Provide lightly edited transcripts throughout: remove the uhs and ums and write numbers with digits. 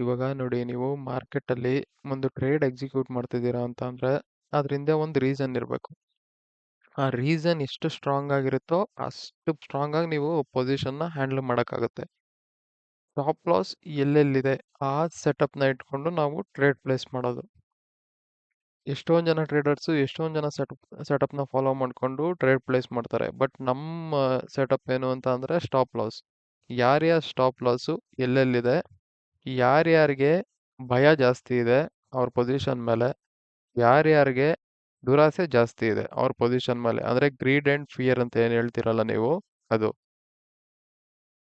ಇವಾಗ ನೋಡಿ, ನೀವು ಮಾರ್ಕೆಟಲ್ಲಿ ಒಂದು ಟ್ರೇಡ್ ಎಕ್ಸಿಕ್ಯೂಟ್ ಮಾಡ್ತಿದ್ದೀರಾ ಅಂತ ಅಂದ್ರೆ ಅದ್ರ ಹಿಂದೆ ಒಂದು ರೀಸನ್ ಇರಬೇಕು. ಆ ರೀಸನ್ ಎಷ್ಟು ಸ್ಟ್ರಾಂಗ್ ಆಗಿರುತ್ತೋ ಅಷ್ಟು ಸ್ಟ್ರಾಂಗ್ ಆಗಿ ನೀವು ಪೊಸಿಷನ್ನ ಹ್ಯಾಂಡಲ್ ಮಾಡೋಕ್ಕಾಗುತ್ತೆ. ಸ್ಟಾಪ್ ಲಾಸ್ ಎಲ್ಲೆಲ್ಲಿದೆ ಆ ಸೆಟಪ್ನ ಇಟ್ಕೊಂಡು ನಾವು ಟ್ರೇಡ್ ಪ್ಲೇಸ್ ಮಾಡೋದು. ಎಷ್ಟೊಂದು ಜನ ಟ್ರೇಡರ್ಸು ಎಷ್ಟೊಂದು ಜನ ಸೆಟಪ್ನ ಫಾಲೋ ಮಾಡಿಕೊಂಡು ಟ್ರೇಡ್ ಪ್ಲೇಸ್ ಮಾಡ್ತಾರೆ. ಬಟ್ ನಮ್ಮ ಸೆಟಪ್ ಏನು ಅಂತ ಅಂದರೆ ಸ್ಟಾಪ್ ಲಾಸ್. ಯಾರ್ಯಾರ ಸ್ಟಾಪ್ ಲಾಸು ಎಲ್ಲೆಲ್ಲಿದೆ, ಯಾರ್ಯಾರಿಗೆ ಭಯ ಜಾಸ್ತಿ ಇದೆ ಅವ್ರ ಪೊಸಿಷನ್ ಮೇಲೆ, ಯಾರ್ಯಾರಿಗೆ ದುರಾಸೆ ಜಾಸ್ತಿ ಇದೆ ಅವ್ರ ಪೊಸಿಷನ್ ಮೇಲೆ, ಅಂದರೆ ಗ್ರೀಡ್ ಆ್ಯಂಡ್ ಫಿಯರ್ ಅಂತ ಏನು ಹೇಳ್ತಿರಲ್ಲ ನೀವು, ಅದು.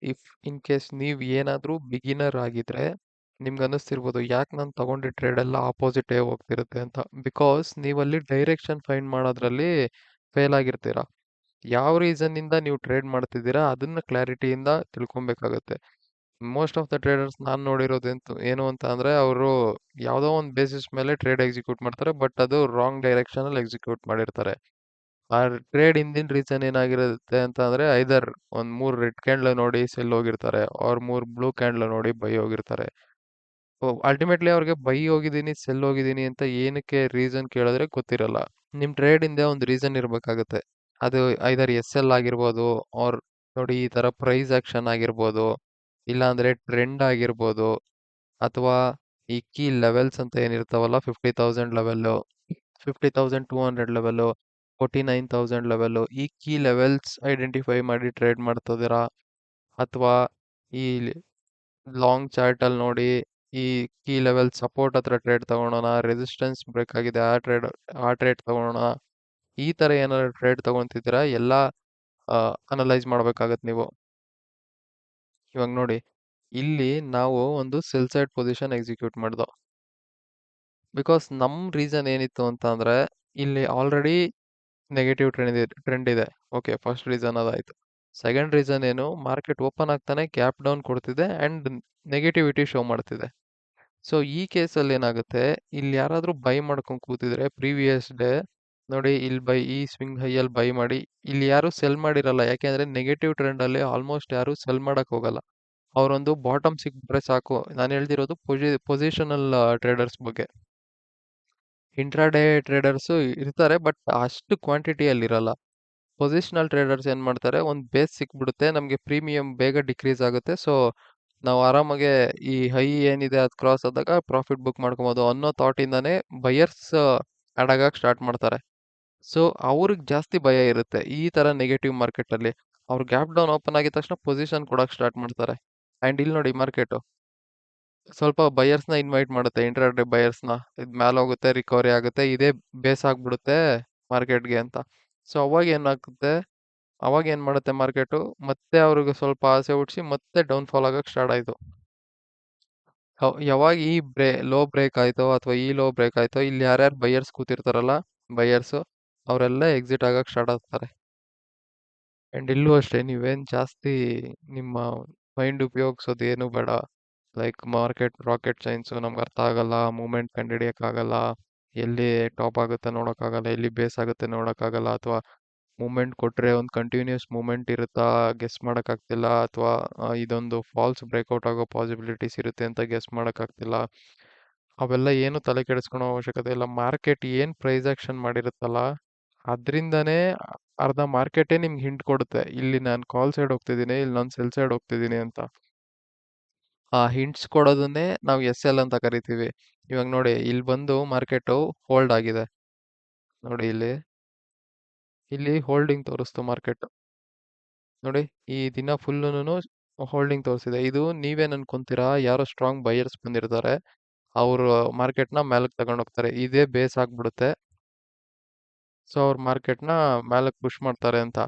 ಇಫ್ ಇನ್ ಕೇಸ್ ನೀವು ಏನಾದರೂ ಬಿಗಿನರ್ ಆಗಿದ್ರೆ ನಿಮ್ಗೆ ಅನ್ನಿಸ್ತಿರ್ಬೋದು ಯಾಕೆ ನಾನು ತಗೊಂಡಿದ್ದ ಟ್ರೇಡ್ ಎಲ್ಲ ಆಪೋಸಿಟೇ ಹೋಗ್ತಿರುತ್ತೆ ಅಂತ. ಬಿಕಾಸ್ ನೀವಲ್ಲಿ ಡೈರೆಕ್ಷನ್ ಫೈಂಡ್ ಮಾಡೋದ್ರಲ್ಲಿ ಫೇಲ್ ಆಗಿರ್ತೀರ. ಯಾವ ರೀಸನ್ನಿಂದ ನೀವು ಟ್ರೇಡ್ ಮಾಡ್ತಿದ್ದೀರಾ ಅದನ್ನ ಕ್ಲಾರಿಟಿಯಿಂದ ತಿಳ್ಕೊಬೇಕಾಗತ್ತೆ. ಮೋಸ್ಟ್ ಆಫ್ ದ ಟ್ರೇಡರ್ಸ್ ನಾನು ನೋಡಿರೋದಂತೂ ಏನು ಅಂತ ಅಂದರೆ ಅವರು ಯಾವುದೋ ಒಂದು ಬೇಸಿಸ್ ಮೇಲೆ ಟ್ರೇಡ್ ಎಕ್ಸಿಕ್ಯೂಟ್ ಮಾಡ್ತಾರೆ, ಬಟ್ ಅದು ರಾಂಗ್ ಡೈರೆಕ್ಷನಲ್ಲಿ ಎಕ್ಸಿಕ್ಯೂಟ್ ಮಾಡಿರ್ತಾರೆ. ಆ ಟ್ರೇಡ್ ಹಿಂದಿನ ರೀಸನ್ ಏನಾಗಿರುತ್ತೆ ಅಂತ ಅಂದ್ರೆ ಐದರ್ ಒಂದ್ 3 ರೆಡ್ ಕ್ಯಾಂಡ್ಲ್ ನೋಡಿ ಸೆಲ್ ಹೋಗಿರ್ತಾರೆ, ಅವ್ರ 3 ಬ್ಲೂ ಕ್ಯಾಂಡ್ಲ್ ನೋಡಿ ಬೈ ಹೋಗಿರ್ತಾರೆ. ಅಲ್ಟಿಮೇಟ್ಲಿ ಅವ್ರಿಗೆ ಬೈ ಹೋಗಿದ್ದೀನಿ ಸೆಲ್ ಹೋಗಿದ್ದೀನಿ ಅಂತ ಏನಕ್ಕೆ ರೀಸನ್ ಕೇಳಿದ್ರೆ ಗೊತ್ತಿರಲ್ಲ. ನಿಮ್ ಟ್ರೇಡ್ ಹಿಂದೆ ಒಂದು ರೀಸನ್ ಇರಬೇಕಾಗುತ್ತೆ. ಅದು ಐದರ್ ಎಸ್ ಎಲ್ ಆಗಿರ್ಬೋದು, ಅವ್ರ ನೋಡಿ ಈ ತರ ಪ್ರೈಸ್ ಆಕ್ಷನ್ ಆಗಿರ್ಬೋದು, ಇಲ್ಲ ಅಂದ್ರೆ ಟ್ರೆಂಡ್ ಆಗಿರ್ಬೋದು, ಅಥವಾ ಈ ಕೀ ಲೆವೆಲ್ಸ್ ಅಂತ ಏನಿರ್ತಾವಲ್ಲ, 50,000 ಲೆವೆಲ್ಲು, 50,200 ಲೆವೆಲ್ಲು, 49,000 ಲೆವೆಲ್ಲು, ಈ ಕೀ ಲೆವೆಲ್ಸ್ ಐಡೆಂಟಿಫೈ ಮಾಡಿ ಟ್ರೇಡ್ ಮಾಡ್ತಿದ್ದೀರಾ, ಅಥವಾ ಈ ಲಾಂಗ್ ಚಾರ್ಟ್ ಅಲ್ಲಿ ನೋಡಿ ಈ ಕೀ ಲೆವೆಲ್ ಸಪೋರ್ಟ್ ಹತ್ರ ಟ್ರೇಡ್ ತಗೊಳೋಣ, ರೆಸಿಸ್ಟೆನ್ಸ್ ಬ್ರೇಕ್ ಆಗಿದೆ ಆ ಟ್ರೇಡ್ ತಗೊಳೋಣ, ಈ ತರ ಏನಾದ್ರು ಟ್ರೇಡ್ ತಗೊಂತಿದ್ದೀರಾ ಎಲ್ಲ ಅನಲೈಸ್ ಮಾಡ್ಬೇಕಾಗತ್ತೆ ನೀವು. ಇವಾಗ ನೋಡಿ, ಇಲ್ಲಿ ನಾವು ಒಂದು ಸೆಲ್ ಸೈಡ್ ಪೊಸಿಷನ್ ಎಕ್ಸಿಕ್ಯೂಟ್ ಮಾಡ್ದೋ. ಬಿಕಾಸ್ ನಮ್ ರೀಸನ್ ಏನಿತ್ತು ಅಂತ ಅಂದ್ರೆ ಇಲ್ಲಿ ಆಲ್ರೆಡಿ ನೆಗೆಟಿವ್ ಟ್ರೆಂಡ್ ಇದೆ. ಓಕೆ, ಫಸ್ಟ್ ರೀಸನ್ ಅದಾಯ್ತು. ಸೆಕೆಂಡ್ ರೀಸನ್ ಏನು, ಮಾರ್ಕೆಟ್ ಓಪನ್ ಆಗ್ತಾನೆ ಗ್ಯಾಪ್ ಡೌನ್ ಕೊಡ್ತಿದೆ ಅಂಡ್ ನೆಗೆಟಿವಿಟಿ ಶೋ ಮಾಡ್ತಿದೆ. ಸೊ ಈ ಕೇಸಲ್ಲಿ ಏನಾಗುತ್ತೆ, ಇಲ್ಲಿ ಯಾರಾದ್ರೂ ಬೈ ಮಾಡ್ಕೊಂಡು ಕೂತಿದ್ರೆ ಪ್ರೀವಿಯಸ್ ಡೇ ನೋಡಿ, ಇಲ್ಲಿ ಈ ಸ್ವಿಂಗ್ ಹೈಯಲ್ಲಿ ಬೈ ಮಾಡಿ, ಇಲ್ಲಿ ಯಾರು ಸೆಲ್ ಮಾಡಿರಲ್ಲ. ಯಾಕೆಂದ್ರೆ ನೆಗೆಟಿವ್ ಟ್ರೆಂಡ್ ಅಲ್ಲಿ ಆಲ್ಮೋಸ್ಟ್ ಯಾರು ಸೆಲ್ ಮಾಡಕ್ ಹೋಗಲ್ಲ. ಅವರೊಂದು ಬಾಟಮ್ ಸಿಕ್ಬಿಟ್ರೆ ಸಾಕು. ನಾನು ಹೇಳ್ತಿರೋದು ಪೊಸಿಷನಲ್ ಟ್ರೇಡರ್ಸ್ ಬಗ್ಗೆ. ಇಂಟ್ರಾಡೇ ಟ್ರೇಡರ್ಸ್ ಇರ್ತಾರೆ, ಬಟ್ ಅಷ್ಟು ಕ್ವಾಂಟಿಟಿಯಲ್ಲಿ ಇರಲ್ಲ. ಪೊಸಿಷನಲ್ ಟ್ರೇಡರ್ಸ್ ಏನ್ ಮಾಡ್ತಾರೆ, ಒಂದು ಬೇಸ್ ಸಿಕ್ಬಿಡುತ್ತೆ ನಮಗೆ, ಪ್ರೀಮಿಯಂ ಬೇಗ ಡಿಕ್ರೀಸ್ ಆಗುತ್ತೆ. ಸೊ ನಾವು ಆರಾಮಾಗೆ ಈ ಹೈ ಏನಿದೆ ಅದು ಕ್ರಾಸ್ ಆದಾಗ ಪ್ರಾಫಿಟ್ ಬುಕ್ ಮಾಡ್ಕೊಬೋದು ಅನ್ನೋ ಥಾಟ್ ಇಂದಾನೆ ಬಯರ್ಸ್ ಆಡ್ ಆಗಕ್ಕೆ ಸ್ಟಾರ್ಟ್ ಮಾಡ್ತಾರೆ. ಸೊ ಅವ್ರಿಗೆ ಜಾಸ್ತಿ ಭಯ ಇರುತ್ತೆ ಈ ತರ ನೆಗೆಟಿವ್ ಮಾರ್ಕೆಟ್ ಅಲ್ಲಿ. ಅವ್ರು ಗ್ಯಾಪ್ ಡೌನ್ ಓಪನ್ ಆಗಿದ ತಕ್ಷಣ ಪೊಸಿಷನ್ ಕೊಡಕ್ ಸ್ಟಾರ್ಟ್ ಮಾಡ್ತಾರೆ. ಅಂಡ್ ಇಲ್ಲಿ ನೋಡಿ, ಮಾರ್ಕೆಟ್ ಸ್ವಲ್ಪ ಬಯರ್ಸ್ ನ ಇನ್ವೈಟ್ ಮಾಡುತ್ತೆ, ಇಂಟ್ರಾಡೇ ಬಯರ್ಸ್ ನ. ಇದ್ ಮ್ಯಾಲ ಹೋಗುತ್ತೆ, ರಿಕವರಿ ಆಗುತ್ತೆ, ಇದೇ ಬೇಸ್ ಆಗ್ಬಿಡುತ್ತೆ ಮಾರ್ಕೆಟ್ಗೆ ಅಂತ. ಸೊ ಅವಾಗ ಏನ್ ಮಾಡುತ್ತೆ ಮಾರ್ಕೆಟು, ಮತ್ತೆ ಅವ್ರಿಗೆ ಸ್ವಲ್ಪ ಆಸೆ ಹುಟ್ಟಿಸಿ ಮತ್ತೆ ಡೌನ್ ಫಾಲ್ ಆಗಕ್ ಸ್ಟಾರ್ಟ್ ಆಯ್ತು. ಯಾವಾಗ ಈ ಲೋ ಬ್ರೇಕ್ ಆಯ್ತೋ ಅಥವಾ ಈ ಲೋ ಬ್ರೇಕ್ ಆಯ್ತೋ, ಇಲ್ಲಿ ಯಾರ್ಯಾರು ಬೈಯರ್ಸ್ ಕೂತಿರ್ತಾರಲ್ಲ, ಬೈಯರ್ಸ್ ಅವರೆಲ್ಲ ಎಕ್ಸಿಟ್ ಆಗಕ್ ಸ್ಟಾರ್ಟ್ ಆಗ್ತಾರೆ. ಅಂಡ್ ಇಲ್ಲೂ ಅಷ್ಟೇ, ನೀವೇನ್ ಜಾಸ್ತಿ ನಿಮ್ಮ ಮೈಂಡ್ ಉಪಯೋಗಿಸೋದು ಏನು ಬೇಡ. ಲೈಕ್ ಮಾರ್ಕೆಟ್ ರಾಕೆಟ್ ಸೈನ್ಸ್ ನಮ್ಗೆ ಅರ್ಥ ಆಗಲ್ಲ, ಮೂಮೆಂಟ್ ಕಂಡುಹಿಡಿಯಕ್ಕಾಗಲ್ಲ, ಎಲ್ಲಿ ಟಾಪ್ ಆಗುತ್ತೆ ನೋಡೋಕ್ಕಾಗಲ್ಲ, ಎಲ್ಲಿ ಬೇಸ್ ಆಗುತ್ತೆ ನೋಡೋಕ್ಕಾಗಲ್ಲ, ಅಥವಾ ಮೂಮೆಂಟ್ ಕೊಟ್ರೆ ಒಂದು ಕಂಟಿನ್ಯೂಸ್ ಮೂಮೆಂಟ್ ಇರುತ್ತಾ ಗೆಸ್ ಮಾಡೋಕ್ಕಾಗ್ತಿಲ್ಲ, ಅಥವಾ ಇದೊಂದು ಫಾಲ್ಸ್ ಬ್ರೇಕ್ಔಟ್ ಆಗೋ ಪಾಸಿಬಿಲಿಟೀಸ್ ಇರುತ್ತೆ ಅಂತ ಗೆಸ್ ಮಾಡೋಕ್ಕಾಗ್ತಿಲ್ಲ. ಅವೆಲ್ಲ ಏನು ತಲೆ ಕೆಡಿಸ್ಕೊಳೋ ಅವಶ್ಯಕತೆ ಇಲ್ಲ. ಮಾರ್ಕೆಟ್ ಏನ್ ಪ್ರೈಸ್ ಆಕ್ಷನ್ ಮಾಡಿರುತ್ತಲ್ಲ ಅದ್ರಿಂದನೇ ಅರ್ಧ ಮಾರ್ಕೆಟೇ ನಿಮ್ಗೆ ಹಿಂಟ್ ಕೊಡುತ್ತೆ, ಇಲ್ಲಿ ನಾನು ಕಾಲ್ ಸೈಡ್ ಹೋಗ್ತಿದ್ದೀನಿ, ಇಲ್ಲಿ ನಾನು ಸೆಲ್ ಸೈಡ್ ಹೋಗ್ತಿದ್ದೀನಿ ಅಂತ. ಆ ಹಿಂಟ್ಸ್ ಕೊಡೋದನ್ನೇ ನಾವು ಎಸ್ ಎಲ್ ಅಂತ ಕರಿತೀವಿ. ಇವಾಗ ನೋಡಿ, ಇಲ್ಲಿ ಬಂದು ಮಾರ್ಕೆಟ್ ಹೋಲ್ಡ್ ಆಗಿದೆ. ನೋಡಿ ಇಲ್ಲಿ ಹೋಲ್ಡಿಂಗ್ ತೋರಿಸ್ತು ಮಾರ್ಕೆಟ್. ನೋಡಿ, ಈ ದಿನ ಫುಲ್ಲುನು ಹೋಲ್ಡಿಂಗ್ ತೋರಿಸಿದೆ. ಇದು ನೀವೇನ್ ಅನ್ಕೊಂತೀರಾ, ಯಾರೋ ಸ್ಟ್ರಾಂಗ್ ಬೈಯರ್ಸ್ ಬಂದಿರ್ತಾರೆ, ಅವರು ಮಾರ್ಕೆಟ್ನ ಮೇಲಕ್ಕೆ ತಗೊಂಡು ಹೋಗ್ತಾರೆ, ಇದೇ ಬೇಸ್ ಆಗ್ಬಿಡುತ್ತೆ. ಸೊ ಅವ್ರ ಮಾರ್ಕೆಟ್ನ ಮೇಲಕ್ಕೆ ಪುಷ್ ಮಾಡ್ತಾರೆ ಅಂತ.